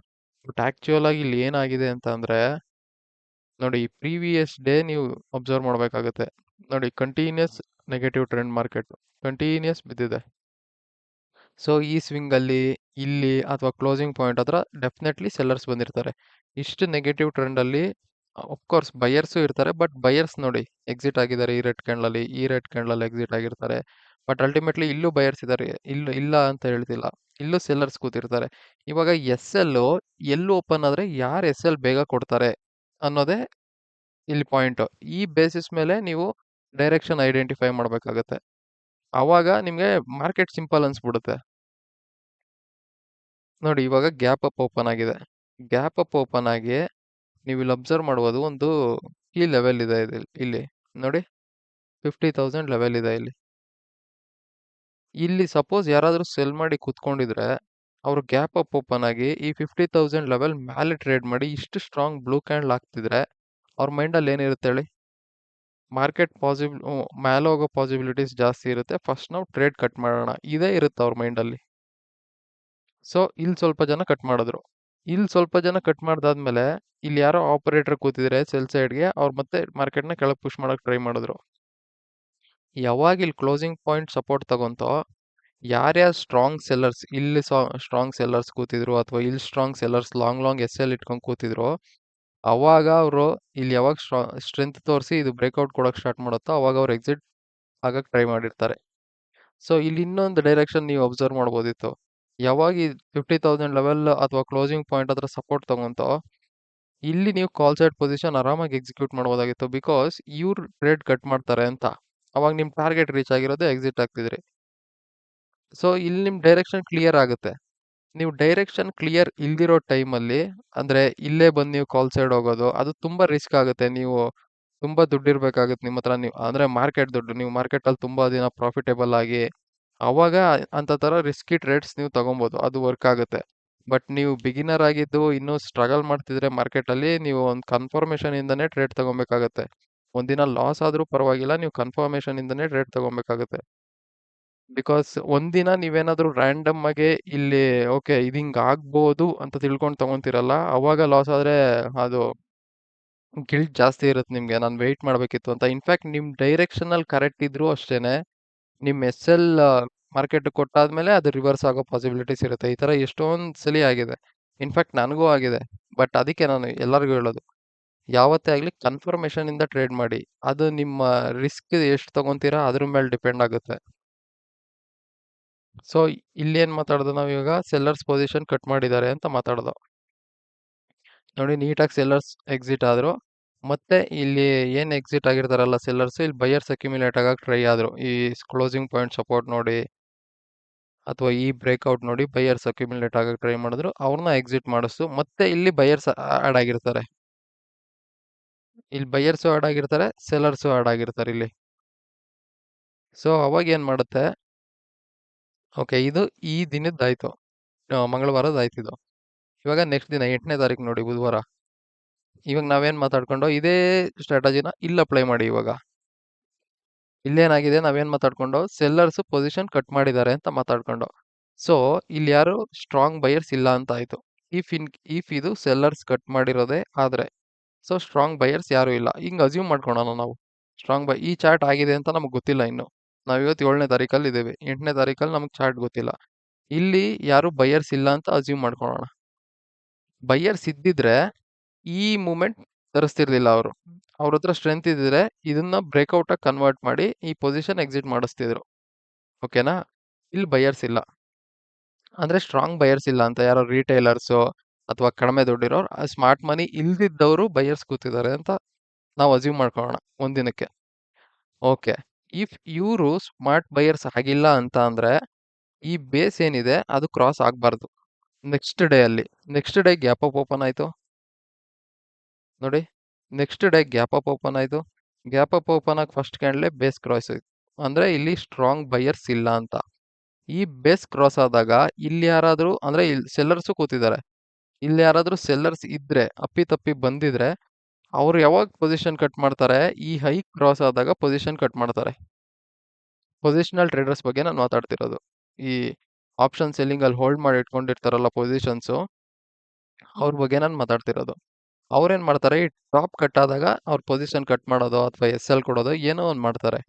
ಬಟ್ ಆಕ್ಚುಯಲ್ ಆಗಿ ಇಲ್ಲಿ ಏನಾಗಿದೆ ಅಂತ ಅಂದ್ರೆ, ನೋಡಿ ಪ್ರೀವಿಯಸ್ ಡೇ ನೀವು ಅಬ್ಸರ್ವ್ ಮಾಡ್ಬೇಕಾಗತ್ತೆ. ನೋಡಿ, continues negative trend market continues ಬಿದ್ದಿದೆ. ಸೊ ಈ ಸ್ವಿಂಗ್ ಅಲ್ಲಿ ಇಲ್ಲಿ ಅಥವಾ ಕ್ಲೋಸಿಂಗ್ ಪಾಯಿಂಟ್ ಹತ್ರ ಡೆಫಿನೆಟ್ಲಿ ಸೆಲ್ಲರ್ಸ್ ಬಂದಿರ್ತಾರೆ. ಇಷ್ಟು ನೆಗೆಟಿವ್ ಟ್ರೆಂಡ್ ಅಲ್ಲಿ ಕೋರ್ಸ್ ಬಯರ್ಸು ಇರ್ತಾರೆ, ಬಟ್ ಬಯರ್ಸ್ ನೋಡಿ ಎಕ್ಸಿಟ್ ಆಗಿದ್ದಾರೆ ಈ ರೆಡ್ ಕ್ಯಾಂಡಲ್ ಅಲ್ಲಿ, ಈ ರೆಡ್ ಕ್ಯಾಂಡಲ್ ಅಲ್ಲಿ ಎಕ್ಸಿಟ್ ಆಗಿರ್ತಾರೆ. ಬಟ್ ಅಲ್ಟಿಮೇಟ್ಲಿ ಇಲ್ಲೂ ಬಯರ್ಸ್ ಇದ್ದಾರೆ, ಇಲ್ಲ ಅಂತ ಹೇಳ್ತಿಲ್ಲ, ಇಲ್ಲೂ ಸೆಲ್ಲರ್ಸ್ ಕೂತಿರ್ತಾರೆ. ಇವಾಗ ಎಸ್ ಎಲ್ ಎಲ್ಲಿ ಓಪನ್ ಆದ್ರೆ ಯಾರು ಎಸ್ ಎಲ್ ಬೇಗ ಕೊಡ್ತಾರೆ ಅನ್ನೋದೇ ಇಲ್ಲಿ ಪಾಯಿಂಟ್. ಈ ಬೇಸಿಸ್ ಮೇಲೆ ನೀವು ಡೈರೆಕ್ಷನ್ ಐಡೆಂಟಿಫೈ ಮಾಡ್ಬೇಕಾಗತ್ತೆ. ಅವಾಗ ನಿಮ್ಗೆ ಮಾರ್ಕೆಟ್ ಸಿಂಪಲ್ ಅನ್ಸ್ಬಿಡುತ್ತೆ. ನೋಡಿ ಇವಾಗ ಗ್ಯಾಪ್ ಅಪ್ ಓಪನ್ ಆಗಿದೆ. ಗ್ಯಾಪ್ ಅಪ್ ಓಪನ್ ಆಗಿ ನೀವು ಇಲ್ಲಿ ಅಬ್ಸರ್ವ್ ಮಾಡ್ಬೋದು, ಒಂದು ಈ ಲೆವೆಲ್ ಇದೆ ಇಲ್ಲಿ ನೋಡಿ, 50,000 ಲೆವೆಲ್ ಇದೆ ಇಲ್ಲಿ. ಇಲ್ಲಿ ಸಪೋಸ್ ಯಾರಾದ್ರೂ ಸೆಲ್ ಮಾಡಿ ಕೂತ್ಕೊಂಡಿದ್ರೆ ಅವ್ರು ಗ್ಯಾಪ್ ಅಪ್ ಓಪನ್ ಆಗಿ ಈ 50,000 ಲೆವೆಲ್ ಮೇಲೆ ಟ್ರೇಡ್ ಮಾಡಿ ಇಷ್ಟು ಸ್ಟ್ರಾಂಗ್ ಬ್ಲೂ ಕ್ಯಾಂಡಲ್ ಆಗ್ತಿದ್ರೆ ಅವ್ರ ಮೈಂಡಲ್ಲಿ ಏನಿರುತ್ತೆ ಹೇಳಿ? ಮಾರ್ಕೆಟ್ ಮೇಲೆ ಹೋಗೋ ಪಾಸಿಬಿಲಿಟೀಸ್ ಜಾಸ್ತಿ ಇರುತ್ತೆ, ಫಸ್ಟ್ ನಾವು ಟ್ರೇಡ್ ಕಟ್ ಮಾಡೋಣ, ಇದೇ ಇರುತ್ತೆ ಅವ್ರ ಮೈಂಡಲ್ಲಿ. ಸೊ ಇಲ್ಲಿ ಸ್ವಲ್ಪ ಜನ ಕಟ್ ಮಾಡಿದ್ರು. ಇಲ್ಲಿ ಸ್ವಲ್ಪ ಜನ ಕಟ್ ಮಾಡ್ದಾದ್ಮೇಲೆ ಇಲ್ಲಿ ಯಾರೋ ಆಪರೇಟರ್ ಕೂತಿದ್ರೆ ಸೆಲ್ ಸೈಡ್ಗೆ, ಅವ್ರು ಮತ್ತೆ ಮಾರ್ಕೆಟ್ನ ಕೆಳಗೆ ಪುಷ್ ಮಾಡಕ್ ಟ್ರೈ ಮಾಡಿದ್ರು. ಯಾವಾಗ ಇಲ್ಲಿ ಕ್ಲೋಸಿಂಗ್ ಪಾಯಿಂಟ್ ಸಪೋರ್ಟ್ ತಗೊಂತೋ, ಯಾರ್ಯಾರು ಸ್ಟ್ರಾಂಗ್ ಸೆಲ್ಲರ್ಸ್ ಇಲ್ಲಿ ಸ್ಟ್ರಾಂಗ್ ಸೆಲ್ಲರ್ಸ್ ಕೂತಿದ್ರು ಅಥವಾ ಇಲ್ಲಿ strong sellers long as L ಇಟ್ಕೊಂಡು ಕೂತಿದ್ರು, ಅವಾಗ ಅವರು ಇಲ್ಲಿ ಯಾವಾಗ ಸ್ಟ್ರೆಂತ್ ತೋರಿಸಿ ಇದು ಬ್ರೇಕ್ಔಟ್ ಕೊಡೋಕೆ ಸ್ಟಾರ್ಟ್ ಮಾಡುತ್ತೋ ಅವಾಗ ಅವ್ರು ಎಕ್ಸಿಟ್ ಆಗಕ್ಕೆ ಟ್ರೈ ಮಾಡಿರ್ತಾರೆ. ಸೊ ಇಲ್ಲಿ ಇನ್ನೊಂದು ಡೈರೆಕ್ಷನ್ ನೀವು ಅಬ್ಸರ್ವ್ ಮಾಡ್ಬೋದಿತ್ತು. ಯಾವಾಗ ಈ 50,000 ಲೆವೆಲ್ ಅಥವಾ ಕ್ಲೋಸಿಂಗ್ ಪಾಯಿಂಟ್ ಹತ್ರ ಸಪೋರ್ಟ್ ತಗೊಂತೋ, ಇಲ್ಲಿ ನೀವು ಕಾಲ್ ಸೈಡ್ ಪೊಸಿಷನ್ ಆರಾಮಾಗಿ ಎಕ್ಸಿಕ್ಯೂಟ್ ಮಾಡ್ಬೋದಾಗಿತ್ತು, ಬಿಕಾಸ್ ಇವ್ರು ಟ್ರೇಡ್ ಕಟ್ ಮಾಡ್ತಾರೆ ಅಂತ. ಅವಾಗ ನಿಮ್ ಟಾರ್ಗೆಟ್ ರೀಚ್ ಆಗಿರೋದೇ ಎಕ್ಸಿಟ್ ಆಗ್ತಿದ್ರಿ. ಸೊ ಇಲ್ಲಿ ನಿಮ್ ಡೈರೆಕ್ಷನ್ ಕ್ಲಿಯರ್ ಆಗುತ್ತೆ. ನೀವು ಡೈರೆಕ್ಷನ್ ಕ್ಲಿಯರ್ ಇಲ್ದಿರೋ ಟೈಮಲ್ಲಿ, ಅಂದ್ರೆ ಇಲ್ಲೇ ಬಂದು ನೀವು ಕಾಲ್ ಸೈಡ್ ಹೋಗೋದು ಅದು ತುಂಬಾ ರಿಸ್ಕ್ ಆಗುತ್ತೆ. ನೀವು ತುಂಬಾ ದುಡ್ಡು ಇರ್ಬೇಕಾಗುತ್ತೆ ನಿಮ್ಮ ಹತ್ರ, ನೀವು ಅಂದ್ರೆ ಮಾರ್ಕೆಟ್ ದುಡ್ಡು, ನೀವು ಮಾರ್ಕೆಟ್ ಅಲ್ಲಿ ತುಂಬಾ ದಿನ ಪ್ರಾಫಿಟೇಬಲ್ ಆಗಿ, ಅವಾಗ ಅಂತ ತರ ರಿಸ್ಕಿ ಟ್ರೇಡ್ಸ್ ನೀವು ತಗೊಬೋದು, ಅದು ವರ್ಕ್ ಆಗುತ್ತೆ. ಬಟ್ ನೀವು ಬಿಗಿನರ್ ಆಗಿದ್ದು ಇನ್ನೂ ಸ್ಟ್ರಗಲ್ ಮಾಡ್ತಿದ್ರೆ ಮಾರ್ಕೆಟ್ ಅಲ್ಲಿ, ನೀವು ಒಂದು ಕನ್ಫರ್ಮೇಶನ್ ಇಂದನೇ ಟ್ರೇಡ್ ತಗೊಬೇಕಾಗತ್ತೆ. ಒಂದಿನ ಲಾಸ್ ಆದ್ರೂ ಪರವಾಗಿಲ್ಲ, ನೀವು ಕನ್ಫರ್ಮೇಶನ್ ಇಂದನೇ ಟ್ರೇಡ್ ತಗೊಬೇಕಾಗತ್ತೆ. ಬಿಕಾಸ್ ಒಂದಿನ ನೀವೇನಾದ್ರೂ ರ್ಯಾಂಡಮ್ ಆಗಿ ಇಲ್ಲಿ ಓಕೆ ಇದು ಹಿಂಗ್ ಆಗ್ಬೋದು ಅಂತ ತಿಳ್ಕೊಂಡು ತಗೊಂತೀರಲ್ಲ, ಅವಾಗ ಲಾಸ್ ಆದ್ರೆ ಅದು ಗಿಲ್ಟ್ ಜಾಸ್ತಿ ಇರುತ್ತೆ ನಿಮ್ಗೆ, ನಾನು ವೆಯ್ಟ್ ಮಾಡ್ಬೇಕಿತ್ತು ಅಂತ. ಇನ್ಫ್ಯಾಕ್ಟ್ ನಿಮ್ ಡೈರೆಕ್ಷನ್ ಅಲ್ಲಿ ಕರೆಕ್ಟ್ ಇದ್ರು ಅಷ್ಟೇನೆ, ನಿಮ್ ಎಸ್ ಎಲ್ ಮಾರ್ಕೆಟ್ ಕೊಟ್ಟಾದ್ಮೇಲೆ ಅದು ರಿವರ್ಸ್ ಆಗೋ ಪಾಸಿಬಿಲಿಟೀಸ್ ಇರುತ್ತೆ. ಈ ತರ ಎಷ್ಟೊಂದ್ ಸಲಿ ಆಗಿದೆ. ಇನ್ಫ್ಯಾಕ್ಟ್ ನನಗೂ ಆಗಿದೆ. ಬಟ್ ಅದಕ್ಕೆ ನಾನು ಎಲ್ಲರಿಗೂ ಹೇಳೋದು, ಯಾವತ್ತೇ ಆಗ್ಲಿ ಕನ್ಫರ್ಮೇಶನ್ ಇಂದ ಟ್ರೇಡ್ ಮಾಡಿ. ಅದು ನಿಮ್ಮ ರಿಸ್ಕ್ ಎಷ್ಟು ತಗೊಂತೀರಾ ಅದ್ರ ಮೇಲೆ ಡಿಪೆಂಡ್ ಆಗುತ್ತೆ. ಸೊ ಇಲ್ಲಿ ಏನ್ ಮಾತಾಡ್ದು ನಾವ್ ಇವಾಗ? ಸೆಲ್ಲರ್ಸ್ ಪೊಸಿಷನ್ ಕಟ್ ಮಾಡಿದ್ದಾರೆ ಅಂತ ಮಾತಾಡ್ದು. ನೋಡಿ ನೀಟಾಗಿ ಸೆಲ್ಲರ್ಸ್ ಎಕ್ಸಿಟ್ ಆದ್ರು. ಮತ್ತೆ ಇಲ್ಲಿ ಏನ್ ಎಕ್ಸಿಟ್ ಆಗಿರ್ತಾರಲ್ಲ ಸೆಲ್ಲರ್ಸ್, ಇಲ್ಲಿ ಬೈಯರ್ಸ್ ಅಕ್ಯುಮುಲೇಟ್ ಆಗಕ್ಕೆ ಟ್ರೈ ಆದ್ರು. ಈ ಕ್ಲೋಸಿಂಗ್ ಪಾಯಿಂಟ್ ಸಪೋರ್ಟ್ ನೋಡಿ ಅಥವಾ ಈ ಬ್ರೇಕ್ಔಟ್ ನೋಡಿ ಬೈಯರ್ಸ್ ಅಕ್ಯುಮುಲೇಟ್ ಆಗಕ್ಕೆ ಟ್ರೈ ಮಾಡಿದ್ರು, ಅವ್ರನ್ನ ಎಕ್ಸಿಟ್ ಮಾಡಿಸ್ತು. ಮತ್ತೆ ಇಲ್ಲಿ ಬೈಯರ್ಸ್ ಆಡ್ ಆಗಿರ್ತಾರೆ, ಇಲ್ಲಿ ಬೈಯರ್ಸು ಆಡ್ ಆಗಿರ್ತಾರೆ, ಸೆಲ್ಲರ್ಸು ಆಡ್ ಆಗಿರ್ತಾರೆ ಇಲ್ಲಿ. ಸೊ ಅವಾಗ ಏನ್ ಮಾಡುತ್ತೆ, ಓಕೆ ಇದು ಈ ದಿನದ್ದಾಯ್ತು, ಮಂಗಳವಾರದಾಯ್ತು ಇದು. ಇವಾಗ ನೆಕ್ಸ್ಟ್ ದಿನ 8ನೇ ತಾರೀಕು ನೋಡಿ, ಬುಧವಾರ. ಇವಾಗ ನಾವೇನ್ ಮಾತಾಡ್ಕೊಂಡು ಇದೇ ಸ್ಟ್ರಾಟಜಿನ ಇಲ್ಲಿ ಅಪ್ಲೈ ಮಾಡಿ. ಇವಾಗ ಇಲ್ಲೇನಾಗಿದೆ, ನಾವೇನ್ ಮಾತಾಡ್ಕೊಂಡು ಸೆಲ್ಲರ್ಸ್ ಪೊಸಿಷನ್ ಕಟ್ ಮಾಡಿದ್ದಾರೆ ಅಂತ ಮಾತಾಡ್ಕೊಂಡು. ಸೊ ಇಲ್ಲಿ ಯಾರು ಸ್ಟ್ರಾಂಗ್ ಬೈಯರ್ಸ್ ಇಲ್ಲ ಅಂತ ಆಯ್ತು. ಇಫ್ ಇದು ಸೆಲ್ಲರ್ಸ್ ಕಟ್ ಮಾಡಿರೋದೇ ಆದ್ರೆ, ಸೊ ಸ್ಟ್ರಾಂಗ್ ಬೈಯರ್ಸ್ ಯಾರು ಇಲ್ಲ ಹಿಂಗ್ ಅಸ್ಯೂಮ್ ಮಾಡ್ಕೊಳೋಣ ನಾವು. ಸ್ಟ್ರಾಂಗ್ ಬೈ ಈ ಚಾರ್ಟ್ ಆಗಿದೆ ಅಂತ ನಮ್ಗೆ ಗೊತ್ತಿಲ್ಲ ಇನ್ನು. ನಾವ್ ಇವತ್ತು 7ನೇ ತಾರೀಕಲ್ಲಿ ಇದ್ದೇವೆ, 8ನೇ ತಾರೀಕಲ್ಲಿ ನಮ್ಗೆ ಚಾರ್ಟ್ ಗೊತ್ತಿಲ್ಲ. ಇಲ್ಲಿ ಯಾರು ಬೈಯರ್ಸ್ ಇಲ್ಲ ಅಂತ ಅಸ್ಯೂಮ್ ಮಾಡ್ಕೊಳ್ಳೋಣ. ಬೈಯರ್ಸ್ ಇದ್ದಿದ್ರೆ ಈ ಮೂಮೆಂಟ್ ತರಿಸ್ತಿರ್ಲಿಲ್ಲ ಅವರು. ಅವ್ರ ಹತ್ರ ಸ್ಟ್ರೆಂತ್ ಇದ್ದಿದ್ರೆ ಇದನ್ನ ಬ್ರೇಕ್ಔಟ್ ಆಗಿ ಕನ್ವರ್ಟ್ ಮಾಡಿ ಈ ಪೊಸಿಷನ್ ಎಕ್ಸಿಟ್ ಮಾಡಿಸ್ತಿದ್ರು. ಓಕೆನಾ? ಇಲ್ಲಿ ಬೈಯರ್ಸ್ ಇಲ್ಲ, ಅಂದ್ರೆ ಸ್ಟ್ರಾಂಗ್ ಬೈಯರ್ಸ್ ಇಲ್ಲ ಅಂತ, ಯಾರೋ ರಿಟೈಲರ್ಸು ಅಥವಾ ಕಡಿಮೆ ದುಡ್ಡಿರೋರು, ಸ್ಮಾರ್ಟ್ ಮನಿ ಇಲ್ದಿದ್ದವರು ಬೈಯರ್ಸ್ ಕೂತಿದ್ದಾರೆ ಅಂತ ನಾವು ಅಸ್ಯೂಮ್ ಮಾಡ್ಕೊಳ್ಳೋಣ ಒಂದಿನಕ್ಕೆ. ಓಕೆ, ಇಫ್ ಇವರು ಸ್ಮಾರ್ಟ್ ಬೈಯರ್ಸ್ ಆಗಿಲ್ಲ ಅಂತ ಅಂದ್ರೆ ಈ ಬೇಸ್ ಏನಿದೆ ಅದು ಕ್ರಾಸ್ ಆಗ್ಬಾರ್ದು. Next day gap up open ಆಯ್ತು ನೋಡಿ. Next day gap up open ಆಯ್ತು. ಗ್ಯಾಪ್ ಅಪ್ ಓಪನ್ ಆಗಿ ಫಸ್ಟ್ ಕ್ಯಾಂಡಲೇ ಬೇಸ್ ಕ್ರಾಸ್ ಆಯ್ತು, ಅಂದ್ರೆ ಇಲ್ಲಿ ಸ್ಟ್ರಾಂಗ್ ಬೈಯರ್ಸ್ ಇಲ್ಲ ಅಂತ. ಈ ಬೇಸ್ ಕ್ರಾಸ್ ಆದಾಗ ಇಲ್ಲಿ ಯಾರಾದ್ರೂ, ಅಂದ್ರೆ ಇಲ್ಲಿ ಸೆಲ್ಲರ್ಸು ಕೂತಿದ್ದಾರೆ, ಇಲ್ಲಿ ಯಾರಾದ್ರೂ ಸೆಲ್ಲರ್ಸ್ ಇದ್ರೆ ಅಪ್ಪಿ ಬಂದಿದ್ರೆ ಅವ್ರು ಯಾವಾಗ ಪೊಸಿಷನ್ ಕಟ್ ಮಾಡ್ತಾರೆ? ಈ ಹೈ ಕ್ರಾಸ್ ಆದಾಗ ಪೊಸಿಷನ್ ಕಟ್ ಮಾಡ್ತಾರೆ. ಪೊಸಿಷನಲ್ ಟ್ರೇಡರ್ಸ್ ಬಗ್ಗೆ ನಾನು ಮಾತಾಡ್ತಿರೋದು. ಈ ಆಪ್ಷನ್ ಸೆಲ್ಲಿಂಗ್ ಅಲ್ಲಿ ಹೋಲ್ಡ್ ಮಾಡಿ ಇಟ್ಕೊಂಡಿರ್ತಾರಲ್ಲ ಪೊಸಿಷನ್ಸ್, ಅವ್ರ ಬಗ್ಗೆ ನಾನು ಮಾತಾಡ್ತಿರೋದು. ಅವ್ರೇನ್ ಮಾಡ್ತಾರೆ, ಈ ಟಾಪ್ ಕಟ್ ಆದಾಗ ಅವ್ರ ಪೊಸಿಷನ್ ಕಟ್ ಮಾಡೋದು ಅಥವಾ ಎಸ್ ಎಲ್ ಕೊಡೋದು ಏನೋ ಒಂದ್ ಮಾಡ್ತಾರೆ.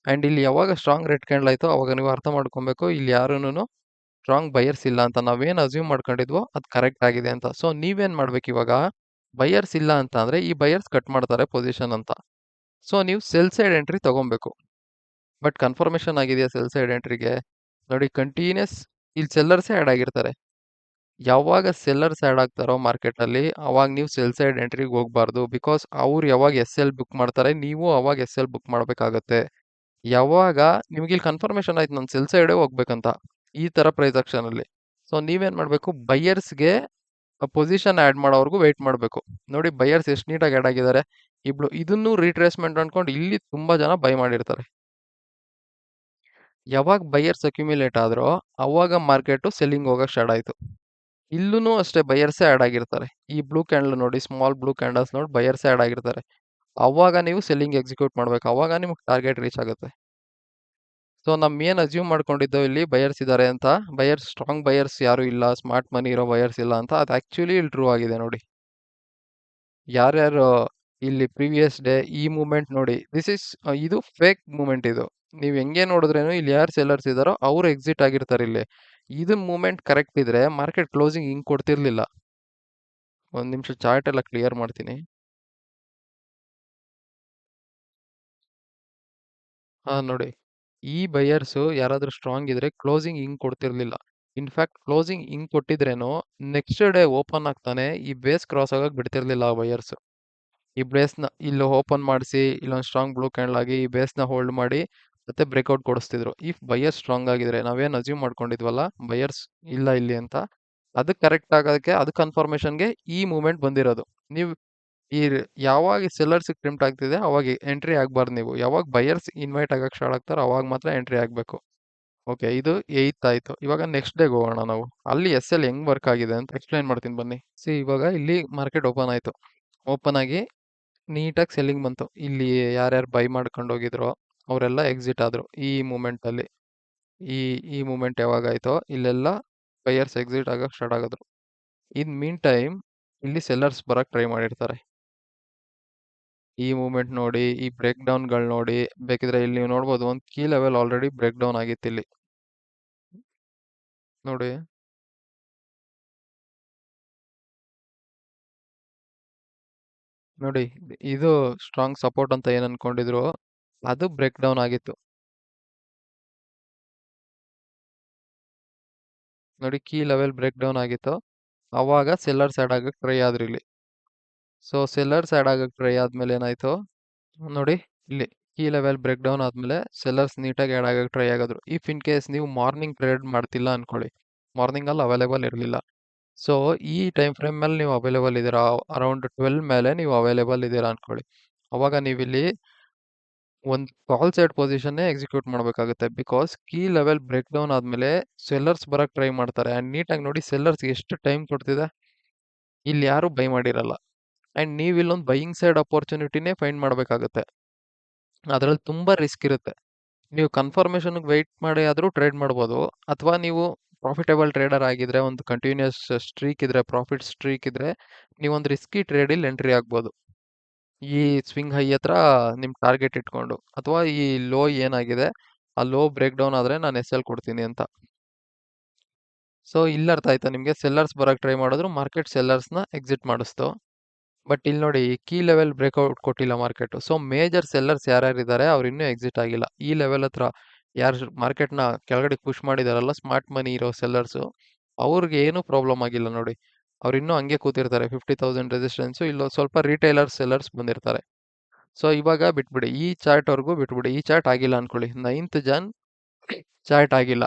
ಅಂಡ್ ಇಲ್ಲಿ ಯಾವಾಗ ಸ್ಟ್ರಾಂಗ್ ರೆಡ್ ಕ್ಯಾಂಡಲ್ ಆಯ್ತೋ ಅವಾಗ ನೀವು ಅರ್ಥ ಮಾಡ್ಕೊಬೇಕು, ಇಲ್ಲಿ ಯಾರೂನು ಸ್ಟ್ರಾಂಗ್ ಬೈಯರ್ಸ್ ಇಲ್ಲ ಅಂತ. ನಾವೇನ್ ಅಸ್ಯೂಮ್ ಮಾಡ್ಕೊಂಡಿದ್ವೋ ಅದು ಕರೆಕ್ಟ್ ಆಗಿದೆ ಅಂತ. ಸೊ ನೀವೇನ್ ಮಾಡ್ಬೇಕು ಇವಾಗ? ಬೈಯರ್ಸ್ ಇಲ್ಲ ಅಂತ ಅಂದ್ರೆ ಈ ಬೈಯರ್ಸ್ ಕಟ್ ಮಾಡ್ತಾರೆ ಪೊಸಿಷನ್ ಅಂತ. ಸೊ ನೀವು ಸೆಲ್ ಸೈಡ್ ಎಂಟ್ರಿ ತಗೊಬೇಕು. ಬಟ್ ಕನ್ಫರ್ಮೇಶನ್ ಆಗಿದೆಯಾ ಸೆಲ್ ಸೈಡ್ ಎಂಟ್ರಿಗೆ? ನೋಡಿ ಕಂಟಿನ್ಯೂಸ್ ಇಲ್ಲಿ ಸೆಲ್ಲರ್ಸೇ ಆಡ್ ಆಗಿರ್ತಾರೆ. ಯಾವಾಗ ಸೆಲ್ಲರ್ಸ್ ಆ್ಯಡ್ ಆಗ್ತಾರೋ ಮಾರ್ಕೆಟಲ್ಲಿ ಅವಾಗ ನೀವು ಸೆಲ್ ಸೈಡ್ ಎಂಟ್ರಿಗೆ ಹೋಗ್ಬಾರ್ದು. ಬಿಕಾಸ್ ಅವ್ರು ಯಾವಾಗ ಎಸ್ ಎಲ್ ಬುಕ್ ಮಾಡ್ತಾರೆ ನೀವು ಅವಾಗ ಎಸ್ ಎಲ್ ಬುಕ್ ಮಾಡಬೇಕಾಗತ್ತೆ. ಯಾವಾಗ ನಿಮ್ಗೆ ಇಲ್ಲಿ ಕನ್ಫರ್ಮೇಶನ್ ಆಯ್ತು ನಾನು ಸೆಲ್ ಸೈಡೇ ಹೋಗ್ಬೇಕಂತ ಈ ತರ ಪ್ರೈಸ್ ಆಕ್ಷನ್ ಅಲ್ಲಿ, ಸೊ ನೀವೇನ್ ಮಾಡ್ಬೇಕು, ಬೈಯರ್ಸ್ಗೆ ಪೊಸಿಷನ್ ಆಡ್ ಮಾಡೋವರೆಗೂ ವೆಯ್ಟ್ ಮಾಡಬೇಕು. ನೋಡಿ ಬೈಯರ್ಸ್ ಎಷ್ಟು ನೀಟಾಗಿ ಆಡ್ ಆಗಿದ್ದಾರೆ. ಇದನ್ನು ರೀಟ್ರೇಸ್ಮೆಂಟ್ ಅನ್ಕೊಂಡು ಇಲ್ಲಿ ತುಂಬಾ ಜನ ಬೈ ಮಾಡಿರ್ತಾರೆ. ಯಾವಾಗ ಬೈಯರ್ಸ್ ಅಕ್ಯುಮಿಲೇಟ್ ಆದ್ರೋ ಅವಾಗ ಮಾರ್ಕೆಟ್ ಸೆಲ್ಲಿಂಗ್ ಹೋಗಕ್ ಸ್ಟಾರ್ಟ್ ಆಯ್ತು. ಇಲ್ಲೂ ಅಷ್ಟೇ ಬೈಯರ್ಸೇ ಆಡ್ ಆಗಿರ್ತಾರೆ. ಈ ಬ್ಲೂ ಕ್ಯಾಂಡಲ್ ನೋಡಿ, ಸ್ಮಾಲ್ ಬ್ಲೂ ಕ್ಯಾಂಡಲ್ಸ್ ನೋಡಿ ಬೈಯರ್ಸೇ ಆಡ್ ಆಗಿರ್ತಾರೆ. ಅವಾಗ ನೀವು ಸೆಲ್ಲಿಂಗ್ ಎಕ್ಸಿಕ್ಯೂಟ್ ಮಾಡ್ಬೇಕು, ಅವಾಗ ನಿಮ್ಗೆ ಟಾರ್ಗೆಟ್ ರೀಚ್ ಆಗುತ್ತೆ. ಸೊ ನಮ್ ಏನ್ ಅಸ್ಯೂಮ್ ಮಾಡ್ಕೊಂಡಿದ್ದೋ ಇಲ್ಲಿ ಬಯರ್ಸ್ ಇದಾರೆ ಅಂತ, ಬಯರ್ಸ್ ಸ್ಟ್ರಾಂಗ್ ಬಯರ್ಸ್ ಯಾರು ಇಲ್ಲ, ಸ್ಮಾರ್ಟ್ ಮನಿ ಇರೋ ಬಯರ್ಸ್ ಇಲ್ಲ ಅಂತ, ಅದು ಆಕ್ಚುಲಿ ಇಲ್ಲಿ ಟ್ರೂ ಆಗಿದೆ ನೋಡಿ. ಯಾರ್ಯಾರು ಇಲ್ಲಿ ಪ್ರೀವಿಯಸ್ ಡೇ ಈ ಮೂಮೆಂಟ್ ನೋಡಿ, ಇದು ಫೇಕ್ ಮೂಮೆಂಟ್ ಇದು. ನೀವು ಹೆಂಗೆ ನೋಡಿದ್ರೇನು ಇಲ್ಲಿ ಯಾರು ಸೆಲ್ಲರ್ಸ್ ಇದಾರೋ ಅವ್ರು ಎಕ್ಸಿಟ್ ಆಗಿರ್ತಾರೆ ಇಲ್ಲಿ. ಇದು ಮೂಮೆಂಟ್ ಕರೆಕ್ಟ್ ಇದ್ರೆ ಮಾರ್ಕೆಟ್ ಕ್ಲೋಸಿಂಗ್ ಹಿಂಗ್ ಕೊಡ್ತಿರ್ಲಿಲ್ಲ. ಒಂದ್ ನಿಮಿಷ ಚಾರ್ಟ್ ಎಲ್ಲ ಕ್ಲಿಯರ್ ಮಾಡ್ತೀನಿ. ಹಾ ನೋಡಿ, ಈ ಬೈಯರ್ಸ್ ಯಾರಾದ್ರೂ ಸ್ಟ್ರಾಂಗ್ ಇದ್ರೆ ಕ್ಲೋಸಿಂಗ್ ಹಿಂಗ್ ಕೊಡ್ತಿರ್ಲಿಲ್ಲ. ಇನ್ಫ್ಯಾಕ್ಟ್ ಕ್ಲೋಸಿಂಗ್ ಹಿಂಗ್ ಕೊಟ್ಟಿದ್ರೇನು ನೆಕ್ಸ್ಟ್ ಡೇ ಓಪನ್ ಆಗ್ತಾನೆ ಈ ಬೇಸ್ ಕ್ರಾಸ್ ಆಗಕ್ ಬಿಡ್ತಿರ್ಲಿಲ್ಲ ಆ ಬೈಯರ್ಸ್. ಈ ಬೇಸ್ ನ ಇಲ್ಲಿ ಓಪನ್ ಮಾಡಿಸಿ ಇಲ್ಲೊಂದು ಸ್ಟ್ರಾಂಗ್ ಬ್ಲೂ ಕ್ಯಾಂಡಲ್ ಆಗಿ ಈ ಬೇಸ್ ನ ಹೋಲ್ಡ್ ಮಾಡಿ ಮತ್ತೆ ಬ್ರೇಕ್ಔಟ್ ಕೊಡಿಸ್ತಿದ್ರು. ಇಫ್ ಬೈಯರ್ಸ್ ಸ್ಟ್ರಾಂಗ್ ಆಗಿದ್ರೆ ನಾವೇನ್ ಅಸ್ಯೂಮ್ ಮಾಡ್ಕೊಂಡಿದ್ವಲ್ಲ ಬೈಯರ್ಸ್ ಇಲ್ಲ ಇಲ್ಲಿ ಅಂತ, ಅದು ಕರೆಕ್ಟ್ ಆಗೋದಕ್ಕೆ ಅದು ಕನ್ಫರ್ಮೇಶನ್ಗೆ ಈ ಮೂವ್ಮೆಂಟ್ ಬಂದಿರೋದು. ನೀವು ಯಾವಾಗ ಸೆಲ್ಲರ್ಸ್ ಟೆಂಪ್ಟ್ ಆಗ್ತಿದೆ ಅವಾಗ ಎಂಟ್ರಿ ಆಗ್ಬಾರ್ದು. ನೀವು ಯಾವಾಗ ಬೈಯರ್ಸ್ ಇನ್ವೈಟ್ ಆಗಕ್ ಸ್ಟಾರ್ಟ್ ಆಗ್ತಾರೋ ಅವಾಗ ಮಾತ್ರ ಎಂಟ್ರಿ ಆಗ್ಬೇಕು. ಓಕೆ, ಇದು 8th ಆಯ್ತು. ಇವಾಗ ನೆಕ್ಸ್ಟ್ ಡೇಗೆ ಹೋಗೋಣ ನಾವು. ಅಲ್ಲಿ ಎಸ್ ಎಲ್ ಹೆಂಗ್ ವರ್ಕ್ ಆಗಿದೆ ಅಂತ ಎಕ್ಸ್ಪ್ಲೈನ್ ಮಾಡ್ತೀನಿ ಬನ್ನಿ. ಇವಾಗ ಇಲ್ಲಿ ಮಾರ್ಕೆಟ್ ಓಪನ್ ಆಯ್ತು. ಓಪನ್ ಆಗಿ ನೀಟಾಗಿ ಸೆಲ್ಲಿಂಗ್ ಬಂತು. ಇಲ್ಲಿ ಯಾರ್ಯಾರು ಬೈ ಮಾಡ್ಕೊಂಡು ಹೋಗಿದ್ರು ಅವರೆಲ್ಲ ಎಕ್ಸಿಟ್ ಆದ್ರು ಈ ಮೂಮೆಂಟ್ ಅಲ್ಲಿ. ಈ ಈ ಮೂಮೆಂಟ್ ಯಾವಾಗ ಆಯ್ತೋ ಇಲ್ಲೆಲ್ಲ ಬೈಯರ್ಸ್ ಎಕ್ಸಿಟ್ ಆಗಕ್ ಸ್ಟಾರ್ಟ್ ಆಗಿದ್ರು. ಇನ್ ಮೀನ್ ಟೈಮ್ ಇಲ್ಲಿ ಸೆಲ್ಲರ್ಸ್ ಬರಕ್ ಟ್ರೈ ಮಾಡಿರ್ತಾರೆ. ಈ ಮೂವ್ಮೆಂಟ್ ನೋಡಿ, ಈ ಬ್ರೇಕ್ ಡೌನ್ಗಳು ನೋಡಿ, ಬೇಕಿದ್ರೆ ಇಲ್ಲಿ ನೀವು ನೋಡ್ಬೋದು ಒಂದು key level already break down ಆಗಿತ್ತು ಇಲ್ಲಿ ನೋಡಿ. ನೋಡಿ ಇದು ಸ್ಟ್ರಾಂಗ್ ಸಪೋರ್ಟ್ ಅಂತ ಏನ್ ಅನ್ಕೊಂಡಿದ್ರು ಅದು ಬ್ರೇಕ್ ಡೌನ್ ಆಗಿತ್ತು. ನೋಡಿ ಕೀ ಲೆವೆಲ್ ಬ್ರೇಕ್ ಡೌನ್ ಆಗಿತ್ತು, ಅವಾಗ ಸೆಲ್ಲರ್ಸ್ ಆಡ್ ಆಗಕ್ ಟ್ರೈ ಆದ್ರಿ ಇಲ್ಲಿ. ಸೊ ಸೆಲ್ಲರ್ಸ್ ಆಡ್ ಆಗಕ್ ಟ್ರೈ ಆದ್ಮೇಲೆ ಏನಾಯ್ತು ನೋಡಿ, ಇಲ್ಲಿ ಕೀ ಲೆವೆಲ್ ಬ್ರೇಕ್ ಡೌನ್ ಆದ್ಮೇಲೆ ಸೆಲ್ಲರ್ಸ್ ನೀಟಾಗಿ ಆಡ್ ಆಗಕ್ ಟ್ರೈ ಆಗಿದ್ರು. ಇಫ್ ಇನ್ ಕೇಸ್ ನೀವು ಮಾರ್ನಿಂಗ್ ಟ್ರೇಡ್ ಮಾಡ್ತಿಲ್ಲ ಅನ್ಕೊಳ್ಳಿ, ಮಾರ್ನಿಂಗ್ ಅಲ್ಲಿ ಅವೈಲೇಬಲ್ ಇರಲಿಲ್ಲ, ಸೊ ಈ ಟೈಮ್ ಫ್ರೇಮ್ ಮೇಲೆ ನೀವು ಅವೈಲೇಬಲ್ ಇದ್ದೀರಾ, ಅರೌಂಡ್ 12 ಮೇಲೆ ನೀವು ಅವೈಲೇಬಲ್ ಇದ್ದೀರಾ ಅನ್ಕೊಳ್ಳಿ, ಅವಾಗ ನೀವಿಲ್ಲಿ ಒಂದು ಕಾಲ್ ಸೈಡ್ ಪೊಸಿಷನ್ ಎಕ್ಸಿಕ್ಯೂಟ್ ಮಾಡಬೇಕಾಗುತ್ತೆ. Because key level break down ಆದ್ಮೇಲೆ ಸೆಲ್ಲರ್ಸ್ ಬರಕ್ ಟ್ರೈ ಮಾಡ್ತಾರೆ. ಅಂಡ್ ನೀಟಾಗಿ ನೋಡಿ ಸೆಲ್ಲರ್ಸ್ ಎಷ್ಟು ಟೈಮ್ ಕೊಡ್ತಿದೆ, ಇಲ್ಲಿ ಯಾರು ಬೈ ಮಾಡಿರಲ್ಲ. ಅಂಡ್ ನೀವು ಇಲ್ಲೊಂದು ಬೈಯಿಂಗ್ ಸೈಡ್ ಅಪರ್ಚುನಿಟಿನೇ ಫೈಂಡ್ ಮಾಡಬೇಕಾಗುತ್ತೆ. ಅದ್ರಲ್ಲಿ ತುಂಬಾ ರಿಸ್ಕ್ ಇರುತ್ತೆ. ನೀವು ಕನ್ಫರ್ಮೇಶನ್ ವೆಯ್ಟ್ ಮಾಡಿ ಆದ್ರೂ ಟ್ರೇಡ್ ಮಾಡ್ಬೋದು, ಅಥವಾ ನೀವು ಪ್ರಾಫಿಟೇಬಲ್ ಟ್ರೇಡರ್ ಆಗಿದ್ರೆ, ಒಂದು ಕಂಟಿನ್ಯೂಸ್ ಸ್ಟ್ರೀಕ್ ಇದ್ರೆ, ಪ್ರಾಫಿಟ್ ಸ್ಟ್ರೀಕ್ ಇದ್ರೆ, ನೀವೊಂದು ರಿಸ್ಕಿ ಟ್ರೇಡ್ ಇಲ್ಲಿ ಎಂಟ್ರಿ ಆಗ್ಬೋದು. ಈ ಸ್ವಿಂಗ್ ಹೈ ಹತ್ರ ನಿಮ್ ಟಾರ್ಗೆಟ್ ಇಟ್ಕೊಂಡು, ಅಥವಾ ಈ ಲೋ ಏನಾಗಿದೆ ಆ ಲೋ ಬ್ರೇಕ್ ಡೌನ್ ಆದ್ರೆ ನಾನು ಎಸ್ ಎಲ್ ಕೊಡ್ತೀನಿ ಅಂತ. ಸೊ ಇಲ್ಲಿ ಅರ್ಥ ಆಯ್ತಾ ನಿಮ್ಗೆ, ಸೆಲ್ಲರ್ಸ್ ಬರಕ್ ಟ್ರೈ ಮಾಡಿದ್ರು ಮಾರ್ಕೆಟ್ ಸೆಲ್ಲರ್ಸ್ ನ ಎಕ್ಸಿಟ್ ಮಾಡಿಸ್ತು. ಬಟ್ ಇಲ್ಲಿ ನೋಡಿ ಕೀ ಲೆವೆಲ್ ಬ್ರೇಕ್ಔಟ್ ಕೊಟ್ಟಿಲ್ಲ ಮಾರ್ಕೆಟ್. ಸೊ ಮೇಜರ್ ಸೆಲ್ಲರ್ಸ್ ಯಾರ್ಯಾರಿದ್ದಾರೆ ಅವ್ರು ಇನ್ನೂ ಎಕ್ಸಿಟ್ ಆಗಿಲ್ಲ. ಈ ಲೆವೆಲ್ ಹತ್ರ ಯಾರು ಮಾರ್ಕೆಟ್ ನ ಕೆಳಗಡೆ ಪುಷ್ ಮಾಡಿದಾರಲ್ಲ ಸ್ಮಾರ್ಟ್ ಮನಿ ಇರೋ ಸೆಲ್ಲರ್ಸ್, ಅವ್ರಿಗೆ ಏನು ಪ್ರಾಬ್ಲಮ್ ಆಗಿಲ್ಲ ನೋಡಿ. ಅವ್ರು ಇನ್ನೂ ಹಂಗೆ ಕೂತಿರ್ತಾರೆ 50,000 ರೆಸಿಸ್ಟೆನ್ಸ್. ಇಲ್ಲೋ ಸ್ವಲ್ಪ ರಿಟೈಲರ್ ಸೆಲ್ಲರ್ಸ್ ಬಂದಿರ್ತಾರೆ. ಸೊ ಇವಾಗ ಬಿಟ್ಬಿಡಿ, ಈ ಚಾರ್ಟ್ ವರ್ಗೂ ಬಿಟ್ಬಿಡಿ. ಈ ಚಾರ್ಟ್ ಆಗಿಲ್ಲ ಅನ್ಕೊಳ್ಳಿ, 9th ಜಾನ್ ಚಾರ್ಟ್ ಆಗಿಲ್ಲ,